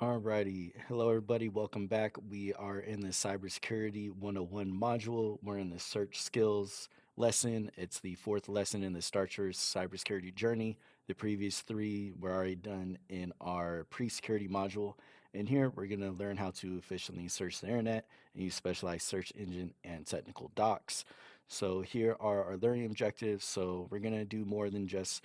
Alrighty. Hello, everybody. Welcome back. We are in the Cybersecurity 101 module. We're in the search skills lesson. It's the fourth lesson in the Start Your Cybersecurity Journey. The previous three were already done in our pre security module. And here we're going to learn how to efficiently search the internet and use specialized search engine and technical docs. So, here are our learning objectives. So, we're going to do more than just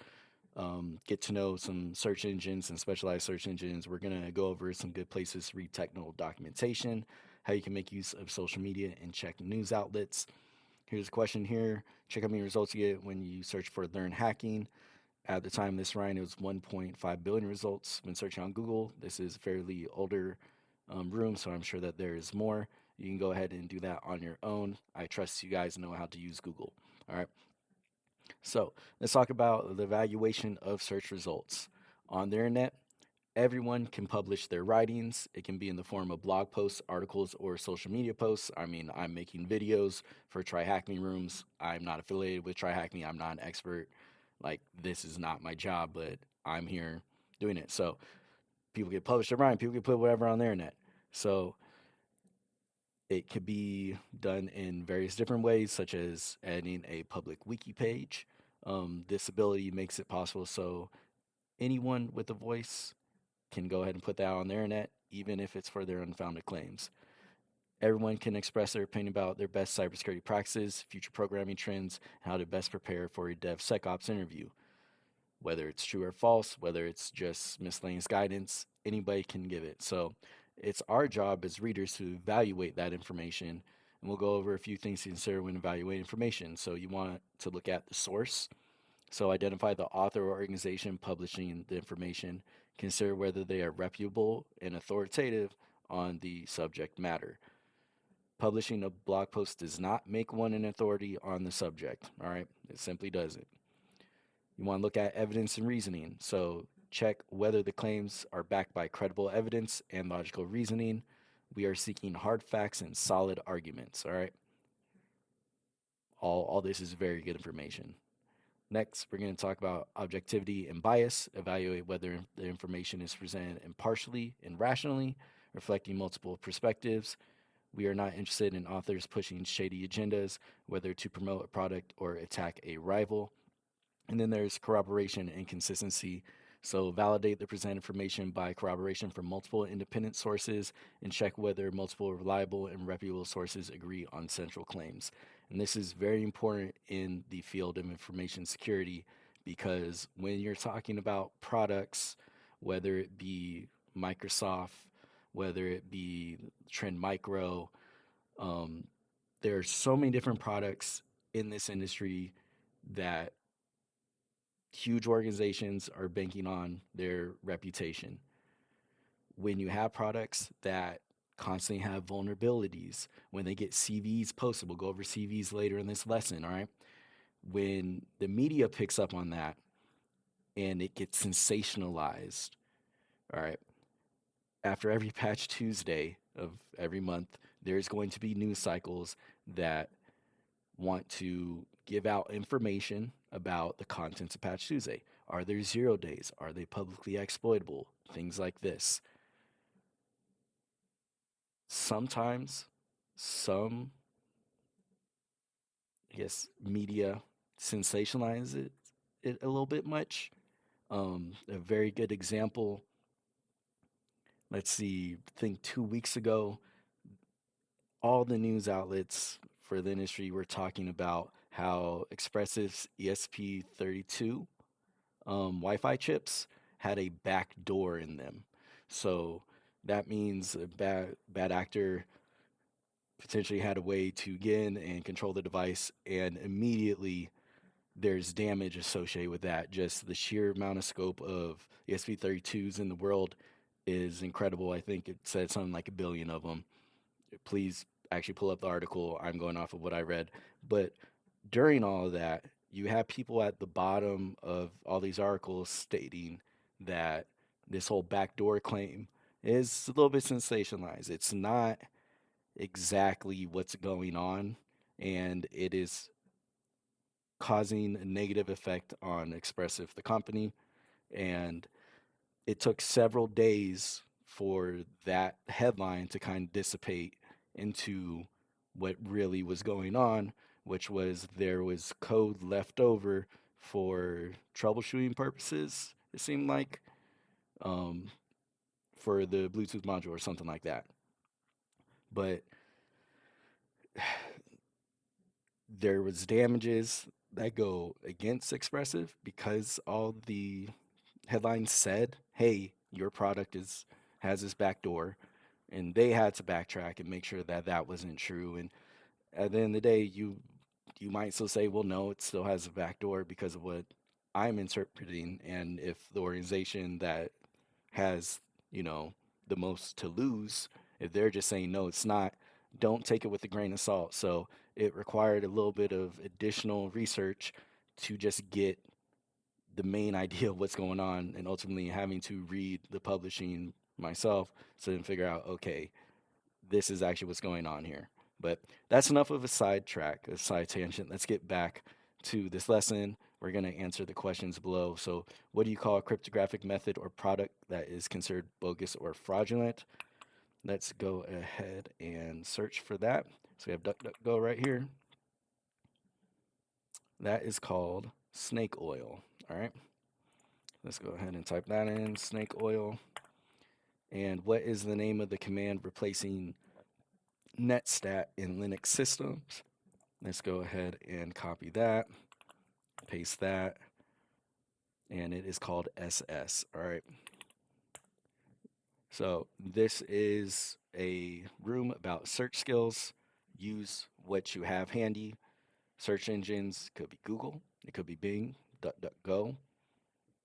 get to know some search engines and specialized search engines. We're going to go over some good places to read technical documentation, how you can make use of social media and check news outlets. Here's a question here. Check how many results you get when you search for learn hacking. At the time of this ran, it was 1.5 billion results when searching on Google. This is a fairly older room, so I'm sure that there is more. You can go ahead and do that on your own. I trust you guys know how to use Google. All right. So let's talk about the evaluation of search results. On the internet, everyone can publish their writings. It can be in the form of blog posts, articles, or social media posts. I mean, I'm making videos for TryHackMe rooms. I'm not affiliated with TryHackMe. I'm not an expert. Like, this is not my job, but I'm here doing it. So people can publish their writing, people can put whatever on the internet. So it could be done in various different ways, such as adding a public wiki page. This ability makes it possible so anyone with a voice can go ahead and put that on the internet, even if it's for their unfounded claims. Everyone can express their opinion about their best cybersecurity practices, future programming trends, and how to best prepare for a DevSecOps interview. Whether it's true or false, whether it's just miscellaneous guidance, anybody can give it. So it's our job as readers to evaluate that information. And we'll go over a few things to consider when evaluating information. So you want to look at the source. So identify the author or organization publishing the information. Consider whether they are reputable and authoritative on the subject matter. Publishing a blog post does not make one an authority on the subject. All right, it simply doesn't. You want to look at evidence and reasoning. So check whether the claims are backed by credible evidence and logical reasoning. We are seeking hard facts and solid arguments. All right. All this is very good information. Next, we're going to talk about objectivity and bias, evaluate whether the information is presented impartially and rationally, reflecting multiple perspectives. We are not interested in authors pushing shady agendas, whether to promote a product or attack a rival. And then there's corroboration and consistency. So validate the present information by corroboration from multiple independent sources and check whether multiple reliable and reputable sources agree on central claims. And this is very important in the field of information security because when you're talking about products, whether it be Microsoft, whether it be Trend Micro, um, there are so many different products in this industry that huge organizations are banking on their reputation. When you have products that constantly have vulnerabilities, when they get CVs posted, we'll go over CVs later in this lesson, all right? When the media picks up on that and it gets sensationalized, all right, after every Patch Tuesday of every month, there's going to be news cycles that want to give out information about the contents of Patch Tuesday. Are there 0 days? Are they publicly exploitable? Things like this. Sometimes some, I guess, media sensationalize it a little bit much. A very good example, let's see, I think 2 weeks ago, all the news outlets for the industry were talking about how Expressive's ESP32 Wi-Fi chips had a back door in them. So that means a bad actor potentially had a way to get in and control the device, and immediately there's damage associated with that. Just the sheer amount of scope of ESP32s in the world is incredible. I think it said something like a billion of them. Please actually pull up the article. I'm going off of what I read. But during all of that, you have people at the bottom of all these articles stating that this whole backdoor claim is a little bit sensationalized. It's not exactly what's going on, and it is causing a negative effect on Expressive, the company. And it took several days for that headline to kind of dissipate into what really was going on, which was there was code left over for troubleshooting purposes, it seemed like, um, for the Bluetooth module or something like that. But there was damages that go against Expressive because all the headlines said, "Hey, your product is has this backdoor," and they had to backtrack and make sure that that wasn't true. And at the end of the day, you might still say, "Well, no, it still has a backdoor because of what I'm interpreting." And if the organization that has, you know, the most to lose, if they're just saying no, it's not, don't take it with a grain of salt. So it required a little bit of additional research to just get the main idea of what's going on, and ultimately having to read the publishing myself so then figure out, okay, this is actually what's going on here. But that's enough of a sidetrack, a side tangent. Let's get back to this lesson. We're going to answer the questions below. So, what do you call a cryptographic method or product that is considered bogus or fraudulent? Let's go ahead and search for that. So, we have DuckDuckGo right here. That is called snake oil. All right. Let's go ahead and type that in, snake oil. And what is the name of the command replacing netstat in Linux systems? Let's go ahead and copy that, paste that, and it is called SS. All right. So this is a room about search skills. Use what you have handy. Search engines could be Google, it could be Bing, DuckDuckGo,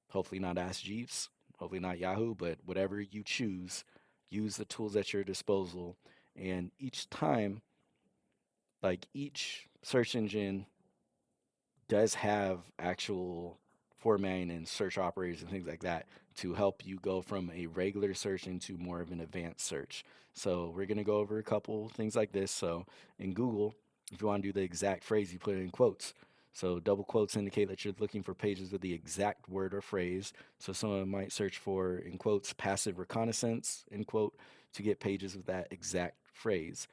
hopefully not Ask Jeeves, hopefully not Yahoo, but whatever you choose, use the tools at your disposal. And each time, like each search engine does have actual formatting and search operators and things like that to help you go from a regular search into more of an advanced search. So we're going to go over a couple things like this. So in Google, if you want to do the exact phrase, you put it in quotes. So double quotes indicate that you're looking for pages with the exact word or phrase. So someone might search for, in quotes, passive reconnaissance, in quote, to get pages with that exact phrase.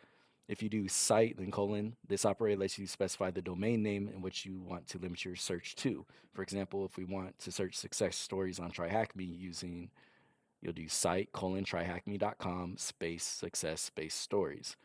If you do cite, then colon, this operator lets you specify the domain name in which you want to limit your search to. For example, if we want to search success stories on TryHackMe using, you'll do cite, colon, tryhackme.com, space, success, space, stories.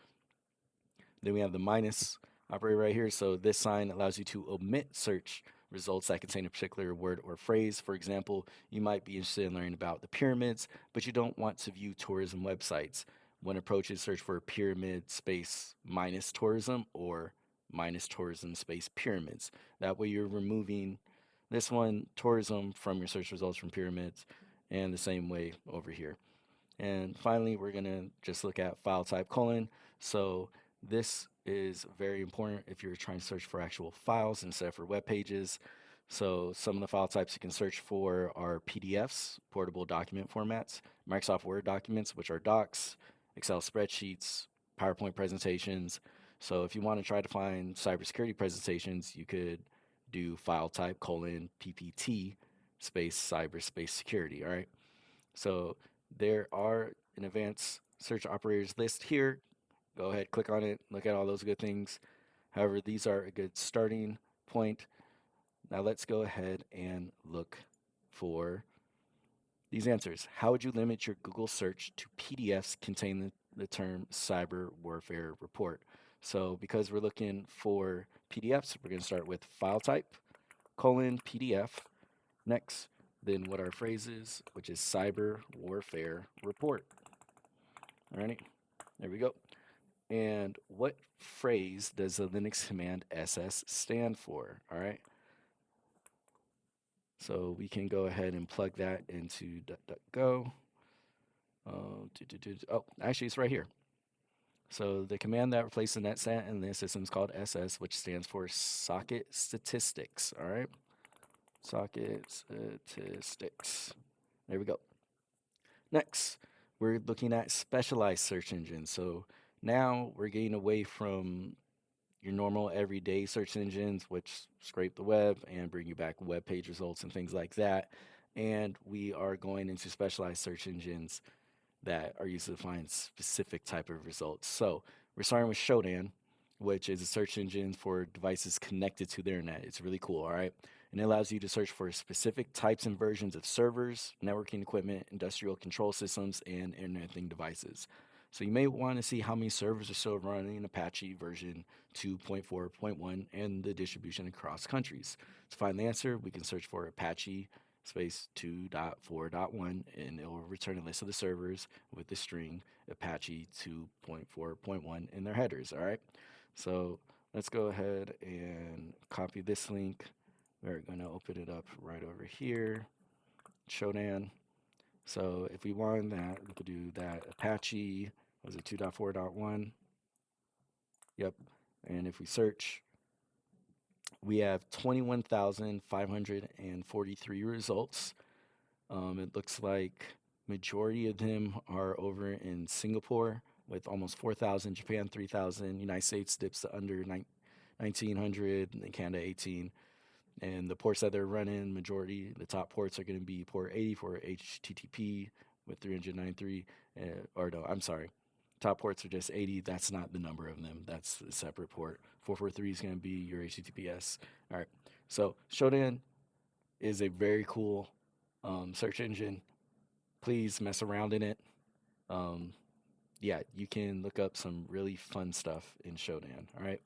Then we have the minus operator right here. So this sign allows you to omit search results that contain a particular word or phrase. For example, you might be interested in learning about the pyramids, but you don't want to view tourism websites. When approaches, search for pyramid space minus tourism or minus tourism space pyramids. That way you're removing this one, tourism, from your search results from pyramids, and the same way over here. And finally, we're going to just look at file type colon. So this is very important if you're trying to search for actual files instead of for web pages. So some of the file types you can search for are PDFs, portable document formats, Microsoft Word documents, which are docs, Excel spreadsheets, PowerPoint presentations. So if you want to try to find cybersecurity presentations, you could do file type colon PPT space cyber space security. All right. So there are an advanced search operators list here. Go ahead, click on it, look at all those good things. However, these are a good starting point. Now let's go ahead and look for these answers. How would you limit your Google search to PDFs containing the term cyber warfare report? So because we're looking for PDFs, we're going to start with file type, colon, PDF. Next, then what our phrase is, which is cyber warfare report. All right, there we go. And what phrase does the Linux command SS stand for? All right. So we can go ahead and plug that into DuckDuckGo. Oh, actually, it's right here. So the command that replaces the netstat in this system is called SS, which stands for socket statistics. All right. Socket statistics. There we go. Next, we're looking at specialized search engines. So now we're getting away from your normal everyday search engines, which scrape the web and bring you back web page results and things like that. And we are going into specialized search engines. that are used to find specific type of results. So we're starting with Shodan, which is a search engine for devices connected to the internet. It's really cool, all right? And it allows you to search for specific types and versions of servers, networking equipment, industrial control systems, and Internet thing devices. So you may want to see how many servers are still running Apache version 2.4.1 and the distribution across countries. To find the answer, we can search for Apache space 2.4.1 and it will return a list of the servers with the string Apache 2.4.1 in their headers. All right. So let's go ahead and copy this link. We're going to open it up right over here. Shodan. So if we want that, we could do that Apache, was it 2.4.1? Yep. And if we search, we have 21,543 results. It looks like majority of them are over in Singapore with almost 4,000, Japan 3,000, United States dips to under 1,900, and Canada 18. And the ports that they're running, majority, the top ports are going to be port 80 for HTTP with 393. Or no, I'm sorry. Top ports are just 80. That's not the number of them. That's a separate port. 443 is going to be your HTTPS. All right. So Shodan is a very cool search engine. Please mess around in it. Um, yeah, you can look up some really fun stuff in Shodan. All right.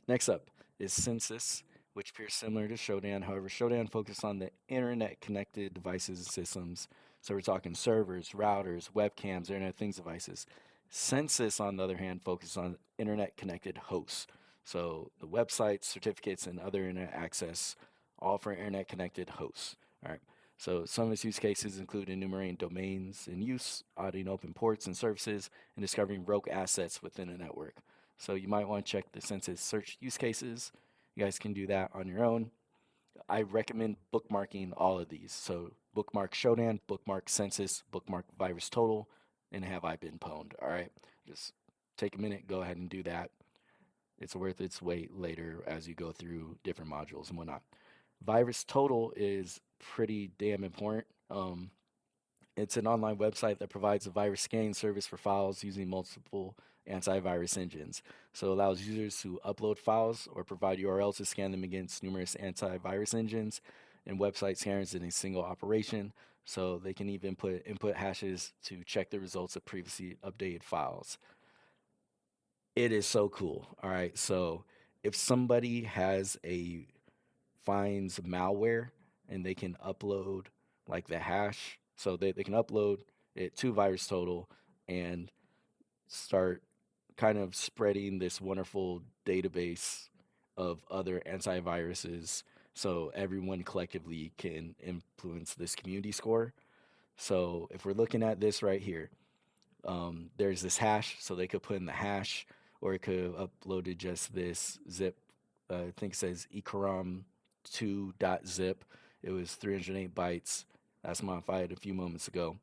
Next up is Census, which appears similar to Shodan. However, Shodan focuses on the internet connected devices and systems. So we're talking servers, routers, webcams, Internet Things devices. Census, on the other hand, focuses on internet connected hosts. So the websites, certificates, and other internet access, all for internet connected hosts. All right. So some of its use cases include enumerating domains in use, auditing open ports and services, and discovering rogue assets within a network. So you might want to check the Census search use cases. You guys can do that on your own. I recommend bookmarking all of these. So bookmark Shodan, bookmark Census, bookmark Virus Total, and have I been pwned. All right, just take a minute, go ahead and do that. It's worth its weight later as you go through different modules and whatnot. Virus Total is pretty damn important. It's an online website that provides a virus scanning service for files using multiple antivirus engines. So it allows users to upload files or provide URLs to scan them against numerous antivirus engines and website scanners in a single operation. So they can even put input hashes to check the results of previously updated files. It is so cool. All right. So if somebody has a finds malware and they can upload like the hash, so they can upload it to virus total and start kind of spreading this wonderful database of other antiviruses so everyone collectively can influence this community score. So if we're looking at this right here, there's this hash, so they could put in the hash, or it could have uploaded just this zip. I think it says ikaram2.zip. It was 308 bytes. That's modified a few moments ago.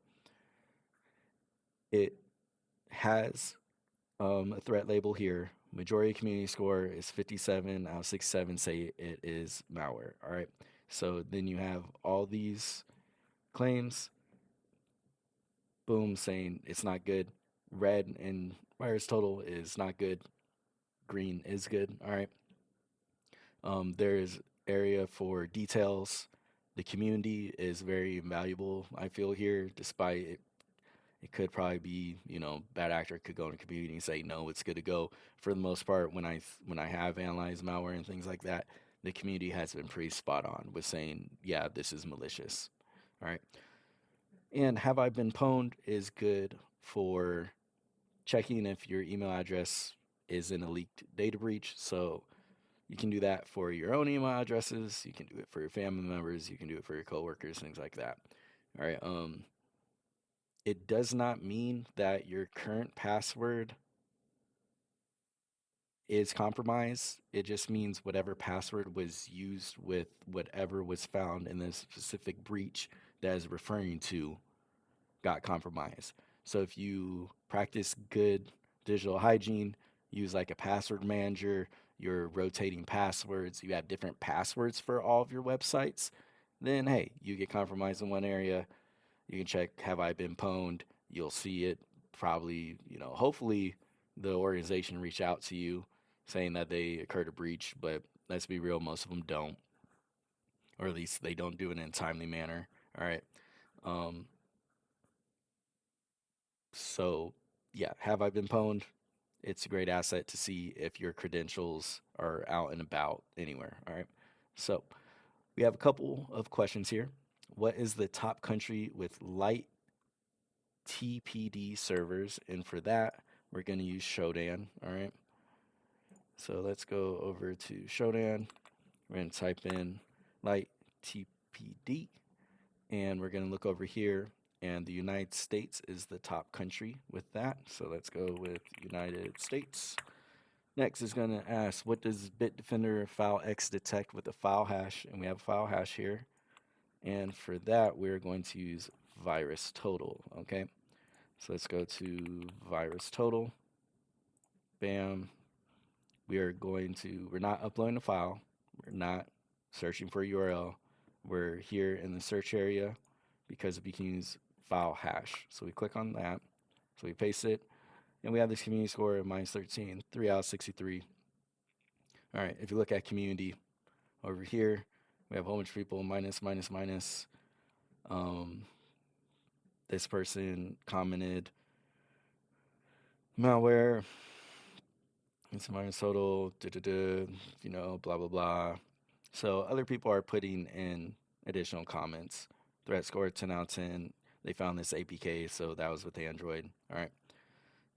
It has a threat label here. Majority community score is 57 out of 67 say it is malware. All right. So then you have all these claims, boom, saying it's not good. Red and virus total is not good. Green is good. All right. There is area for details. The community is very valuable, I feel here, despite it could probably be, bad actor could go in the community and say, no, it's good to go. For the most part, when I have analyzed malware and things like that, the community has been pretty spot on with saying, yeah, this is malicious. All right. And have I been pwned is good for checking if your email address is in a leaked data breach. So you can do that for your own email addresses. You can do it for your family members. You can do it for your coworkers, things like that. All right. It does not mean that your current password is compromised. It just means whatever password was used with whatever was found in the specific breach that is referring to got compromised. So if you practice good digital hygiene, use like a password manager, you're rotating passwords, you have different passwords for all of your websites, then hey, you get compromised in one area, you can check have I been pwned. you'll see it probably, hopefully the organization reach out to you saying that they occurred a breach, but let's be real, most of them don't, or at least they don't do it in a timely manner. All right. Um, so yeah, have I been pwned? It's a great asset to see if your credentials are out and about anywhere. All right. So we have a couple of questions here. What is the top country with light TPD servers? And for that, we're going to use Shodan. All right. So let's go over to Shodan. We're going to type in light TPD, and we're going to look over here. And the United States is the top country with that. So let's go with United States. Next is going to ask, what does Bitdefender file X detect with a file hash? And we have a file hash here. And for that, we're going to use virus total. Okay. So let's go to virus total. Bam. We're not uploading a file. We're not searching for a URL. We're here in the search area because we can use file hash. So we click on that. So we paste it. And we have this community score of minus 13, 3 out of 63. All right, if you look at community over here, we have a whole bunch of people, minus, minus, minus. Um, this person commented malware, it's minus total, blah, blah, blah. So other people are putting in additional comments. Threat score 10 out of 10. They found this APK, so that was with the Android. All right.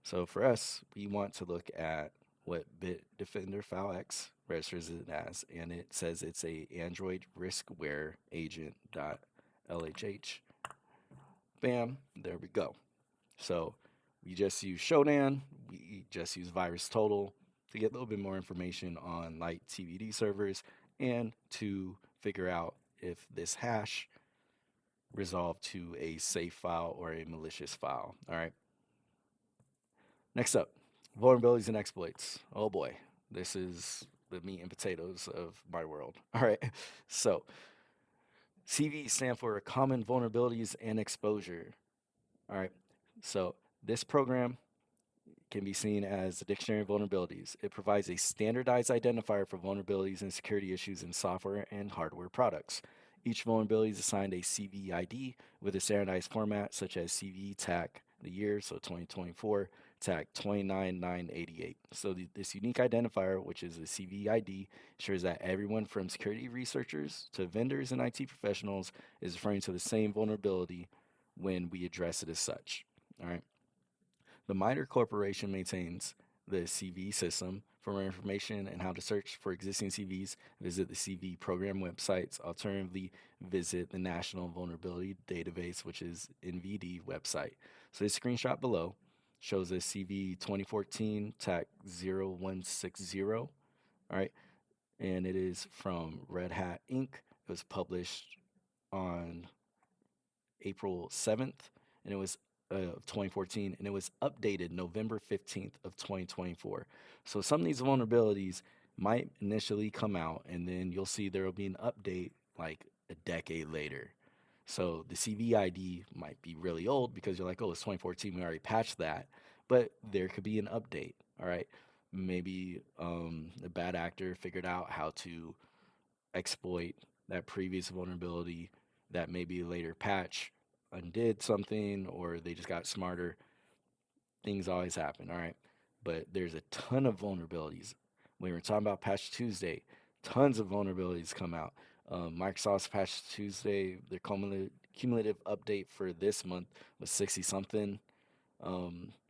So for us, we want to look at what Bitdefender File X registers it as, and it says it's a Android riskware agent.lhh. Bam, there we go. So we just use Shodan, we just use virus total to get a little bit more information on light TBD servers and to figure out if this hash resolved to a safe file or a malicious file. All right. Next up, vulnerabilities and exploits. Oh boy, this is the meat and potatoes of my world. All right. So CV stand for common vulnerabilities and exposure. All right. So this program can be seen as the dictionary of vulnerabilities. It provides a standardized identifier for vulnerabilities and security issues in software and hardware products. Each vulnerability is assigned a CV ID with a standardized format, such as CV TAC, the year, so 2024, TAC 29988. So this unique identifier, which is a CV ID, ensures that everyone from security researchers to vendors and IT professionals is referring to the same vulnerability when we address it as such. All right. The MITRE Corporation maintains the CV system. For more information and how to search for existing CVs, visit the CV program websites. Alternatively, visit the National Vulnerability Database, which is NVD website. So this screenshot below shows a CV 2014 TAC 0160. All right, and it is from Red Hat Inc. It was published on April 7th, and it was 2014, and it was updated November 15th of 2024. So some of these vulnerabilities might initially come out, and then you'll see there will be an update like a decade later. So the CV ID might be really old because you're like, oh, it's 2014, we already patched that, but there could be an update. All right, maybe a bad actor figured out how to exploit that previous vulnerability that maybe later patch undid something or they just got smarter. Things always happen, all right? But there's a ton of vulnerabilities. When we're talking about Patch Tuesday, tons of vulnerabilities come out. Microsoft's Patch Tuesday, their cumulative update for this month was 60 something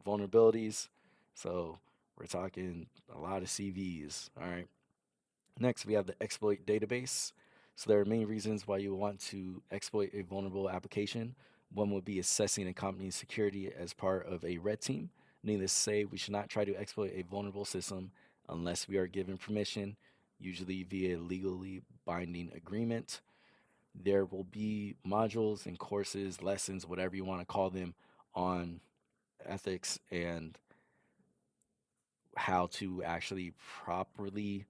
vulnerabilities. So we're talking a lot of CVs, all right? Next, we have the exploit database. So there are many reasons why you want to exploit a vulnerable application. One would be assessing a company's security as part of a red team. Needless to say, we should not try to exploit a vulnerable system unless we are given permission, usually via legally binding agreement. There will be modules and courses, lessons, whatever you want to call them, on ethics and how to actually properly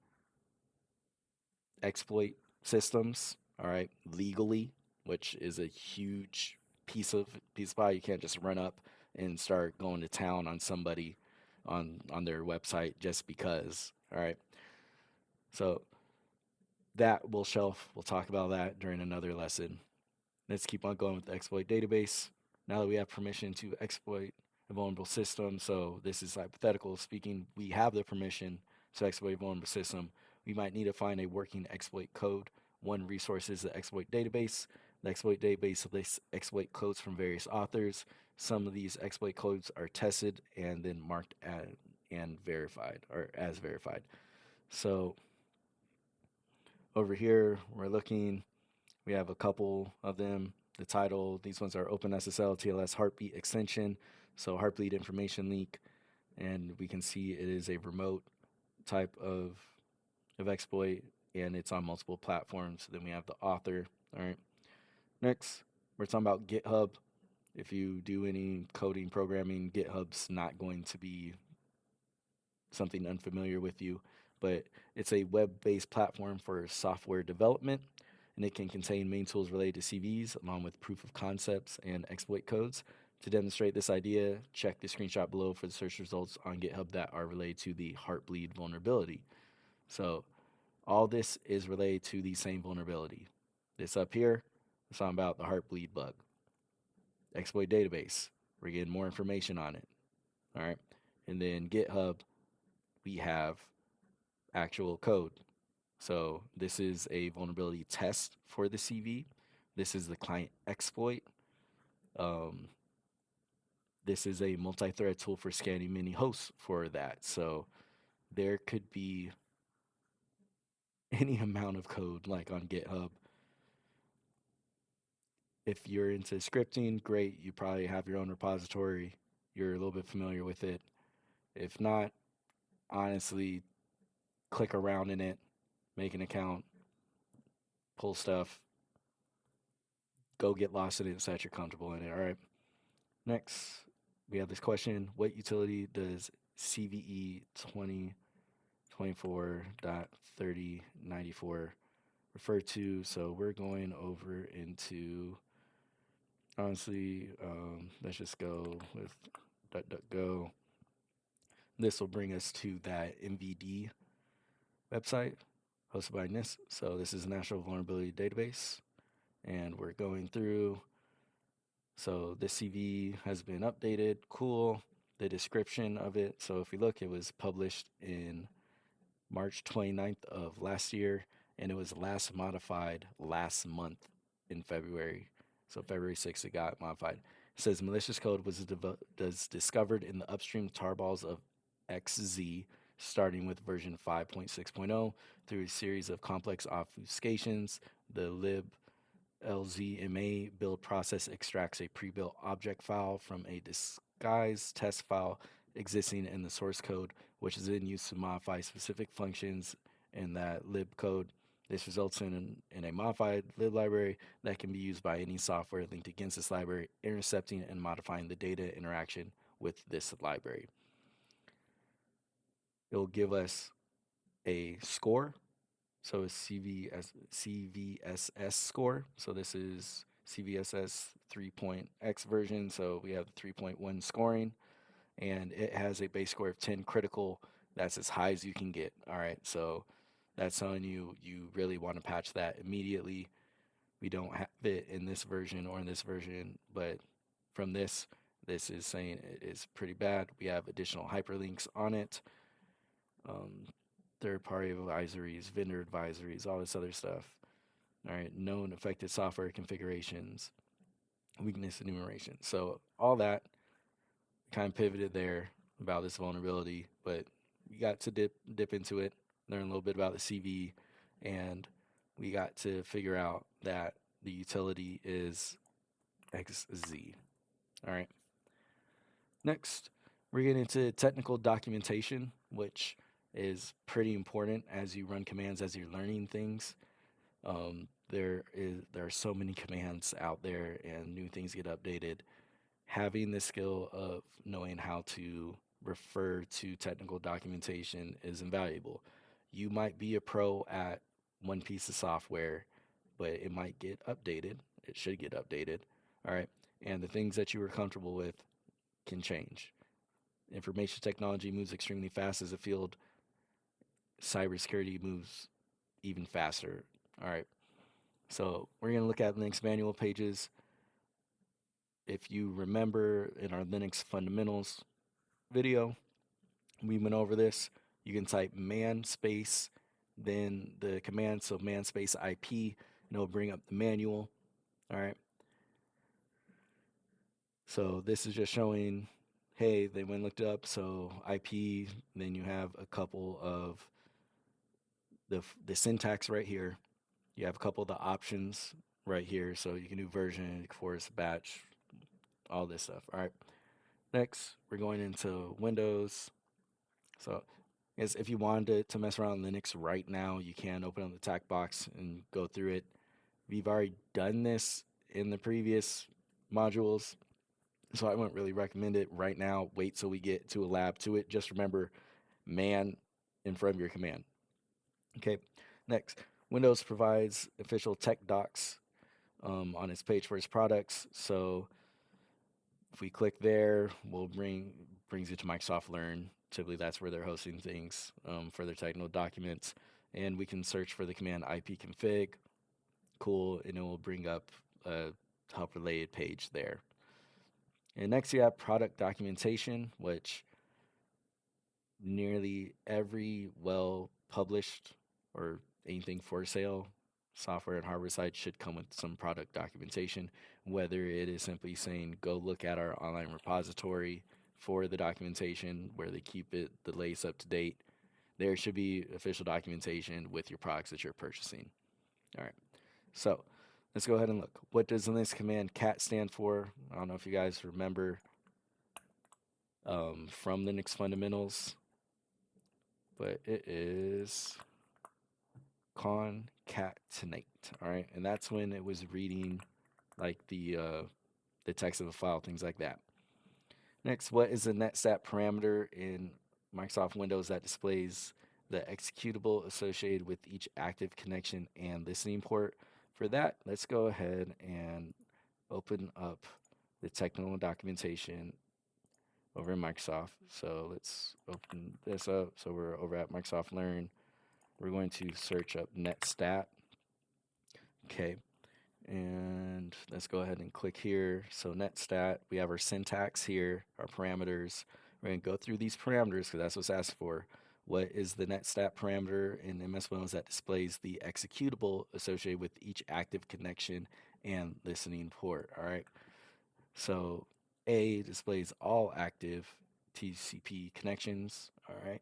exploit systems, all right, legally, which is a huge piece of pie. You can't just run up and start going to town on somebody on their website just because. All right. So that will shelf. We'll talk about that during another lesson. Let's keep on going with the exploit database. Now that we have permission to exploit a vulnerable system, so this is hypothetical speaking, we have the permission to exploit a vulnerable system. We might need to find a working exploit code. One resource is the exploit database. The exploit database lists exploit codes from various authors. Some of these exploit codes are tested and then marked and verified or as verified. So over here, we're looking, we have a couple of them. The title, these ones are OpenSSL TLS Heartbeat extension. So Heartbeat information leak. And we can see it is a remote type of exploit and it's on multiple platforms. Then we have the author. All right. Next, we're talking about GitHub. If you do any coding, programming, GitHub's not going to be something unfamiliar with you, but it's a web-based platform for software development, and it can contain main tools related to CVs along with proof of concepts and exploit codes. To demonstrate this idea, check the screenshot below for the search results on GitHub that are related to the Heartbleed vulnerability. So all this is related to the same vulnerability. This up here is talking about the Heartbleed bug. Exploit database, we're getting more information on it. All right. And then GitHub, we have actual code. So this is a vulnerability test for the CV. This is the client exploit. Um, this is a multi-thread tool for scanning many hosts for that. So there could be any amount of code like on GitHub. If you're into scripting, great. You probably have your own repository. You're a little bit familiar with it. If not, honestly, click around in it, make an account, pull stuff, go get lost in it so that you're comfortable in it. All right. Next, we have this question. What utility does CVE 2024.3094 refer to? So we're going over into, honestly, let's just go with DuckDuckGo. This will bring us to that MVD website hosted by NIST. So this is National Vulnerability Database. And we're going through. So the CV has been updated. Cool. The description of it. So if we look, it was published in March 29th of last year, and it was last modified last month in February. So February 6th, it got modified. It says malicious code was discovered in the upstream tarballs of XZ, starting with version 5.6.0 through a series of complex obfuscations. The lib LZMA build process extracts a pre-built object file from a disguised test file existing in the source code, which is then used to modify specific functions in that lib code. This results in a modified lib library that can be used by any software linked against this library, intercepting and modifying the data interaction with this library. It'll give us a score. So a CVSS score. So this is CVSS 3.x version. So we have 3.1 scoring, and it has a base score of 10 critical. That's as high as you can get. All right. So that's telling you you really want to patch that immediately. We don't have it in this version or in this version, but from this is saying it is pretty bad. We have additional hyperlinks on it. Um, Third-party advisories, vendor advisories, all this other stuff. All right, known affected software configurations, weakness enumeration. So all that kind of pivoted there about this vulnerability, but we got to dip into it, learn a little bit about the CV, and we got to figure out that the utility is XZ. All right. Next, we're getting into technical documentation, which is pretty important as you run commands, as you're learning things. There are so many commands out there, and new things get updated. Having the skill of knowing how to refer to technical documentation is invaluable. You might be a pro at one piece of software, but it might get updated. It should get updated. All right. And the things that you were comfortable with can change. Information technology moves extremely fast as a field. Cybersecurity moves even faster. All right. So we're going to look at Linux manual pages. If you remember in our Linux fundamentals video, we went over this. You can type man space, then the command, so man space IP, and it'll bring up the manual. All right. So this is just showing, hey, they went and looked up. So IP, then you have a couple of the syntax right here. You have a couple of the options right here. So you can do version, force, batch, all this stuff. All right. Next, we're going into Windows. So if you wanted to mess around with Linux right now, you can open up the tac box and go through it. We've already done this in the previous modules, so I wouldn't really recommend it right now. Wait till we get to a lab to it. Just remember man in front of your command. Okay, next, Windows provides official tech docs on its page for its products. So if we click there, brings you to Microsoft Learn. Typically, that's where they're hosting things for their technical documents, and we can search for the command ipconfig. Cool, and it will bring up a help-related page there. And next, you have product documentation, which nearly every well-published or anything for sale software and hardware site should come with some product documentation, whether it is simply saying go look at our online repository for the documentation where they keep it the latest up to date. There should be official documentation with your products that you're purchasing. All right, so let's go ahead and look. What does the Linux command cat stand for? I don't know if you guys remember from Linux fundamentals, but it is concatenate. All right, and that's when it was reading like the text of a file, things like that. Next, what is the netstat parameter in Microsoft Windows that displays the executable associated with each active connection and listening port? For that, let's go ahead and open up the technical documentation over in Microsoft. So let's open this up. So we're over at Microsoft Learn. We're going to search up netstat. Okay. And let's go ahead and click here. So netstat, we have our syntax here, our parameters. We're going to go through these parameters because that's what's asked for. What is the netstat parameter in MS Windows that displays the executable associated with each active connection and listening port? All right. So A displays all active TCP connections. All right.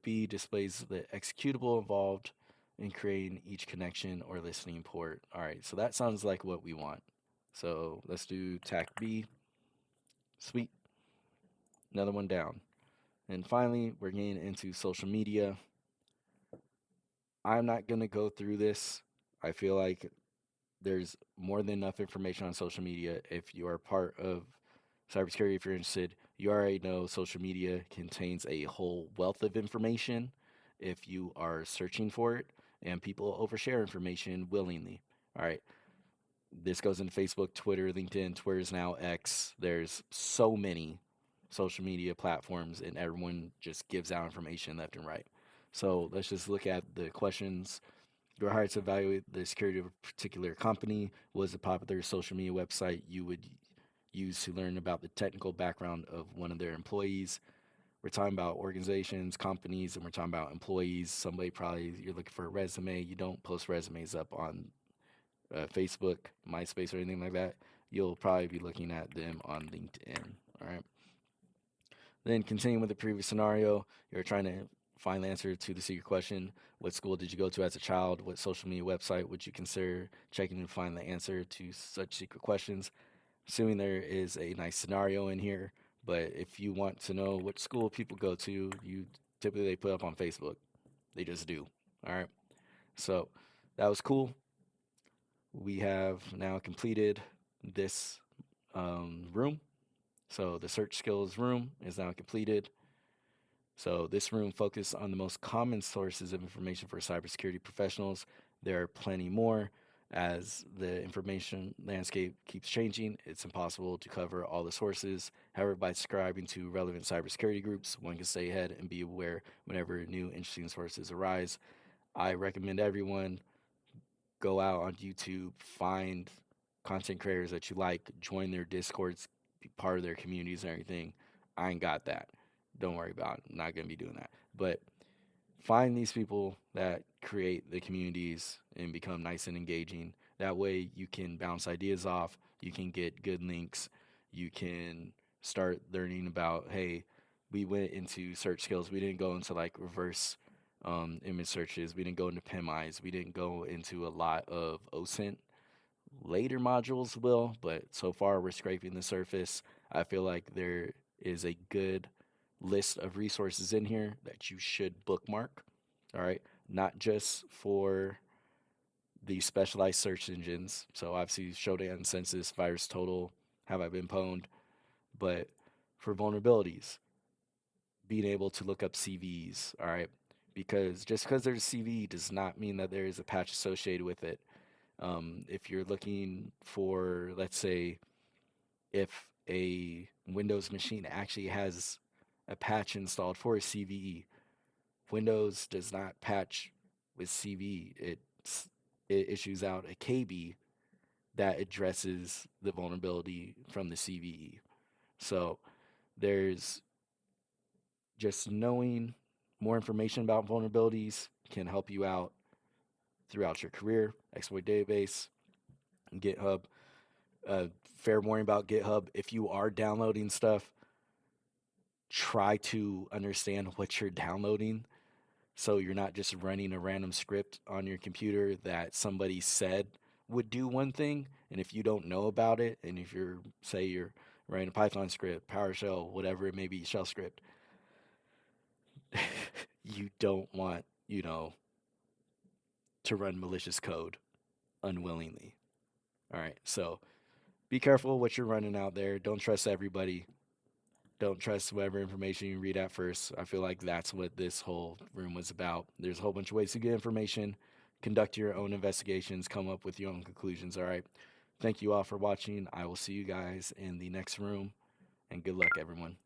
B displays the executable involved in creating each connection or listening port. All right, so that sounds like what we want. So let's do TAC B. Sweet. Another one down. And finally, we're getting into social media. I'm not going to go through this. I feel like there's more than enough information on social media. If you are part of cybersecurity, if you're interested, you already know social media contains a whole wealth of information if you are searching for it, and people overshare information willingly. All right. This goes into Facebook, Twitter, LinkedIn. Twitter is now X. There's so many social media platforms, and everyone just gives out information left and right. So let's just look at the questions. You're hired to evaluate the security of a particular company. What is a popular social media website you would use to learn about the technical background of one of their employees? We're talking about organizations, companies, and we're talking about employees. Somebody probably, you're looking for a resume. You don't post resumes up on Facebook, MySpace, or anything like that. You'll probably be looking at them on LinkedIn. All right. Then continuing with the previous scenario, you're trying to find the answer to the secret question. What school did you go to as a child? What social media website would you consider checking to find the answer to such secret questions? Assuming there is a nice scenario in here, but if you want to know what school people go to, you typically they put up on Facebook. They just do. All right. So that was cool. We have now completed this room. So the search skills room is now completed. So this room focused on the most common sources of information for cybersecurity professionals. There are plenty more. As the information landscape keeps changing, it's impossible to cover all the sources. However, by subscribing to relevant cybersecurity groups, one can stay ahead and be aware whenever new interesting sources arise. I recommend everyone go out on YouTube, find content creators that you like, join their discords, be part of their communities and everything. I ain't got that. Don't worry about it. I'm not gonna be doing that. But find these people that create the communities and become nice and engaging. That way you can bounce ideas off, you can get good links, you can start learning about, hey, we went into search skills. We didn't go into like reverse image searches. We didn't go into PIMIs. We didn't go into a lot of OSINT. Later modules will, but so far we're scraping the surface. I feel like there is a good list of resources in here that you should bookmark. All right. Not just for the specialized search engines. So obviously Shodan, Census, Virus Total, Have I Been Pwned, but for vulnerabilities, being able to look up CVs. All right. Because just because there's a CV does not mean that there is a patch associated with it. If you're looking for, let's say, if a Windows machine actually has a patch installed for a CVE, Windows does not patch with CVE. It issues out a KB that addresses the vulnerability from the CVE. So there's just knowing more information about vulnerabilities can help you out throughout your career. Exploit database, GitHub. Fair warning about GitHub. If you are downloading stuff, try to understand what you're downloading so you're not just running a random script on your computer that somebody said would do one thing. And if you don't know about it, and if you're, say, you're writing a Python script, PowerShell, whatever it may be, shell script, you don't want, to run malicious code unwillingly. All right. So be careful what you're running out there. Don't trust everybody. Don't trust whatever information you read at first. I feel like that's what this whole room was about. There's a whole bunch of ways to get information, conduct your own investigations, come up with your own conclusions. All right. Thank you all for watching. I will see you guys in the next room, and good luck, everyone.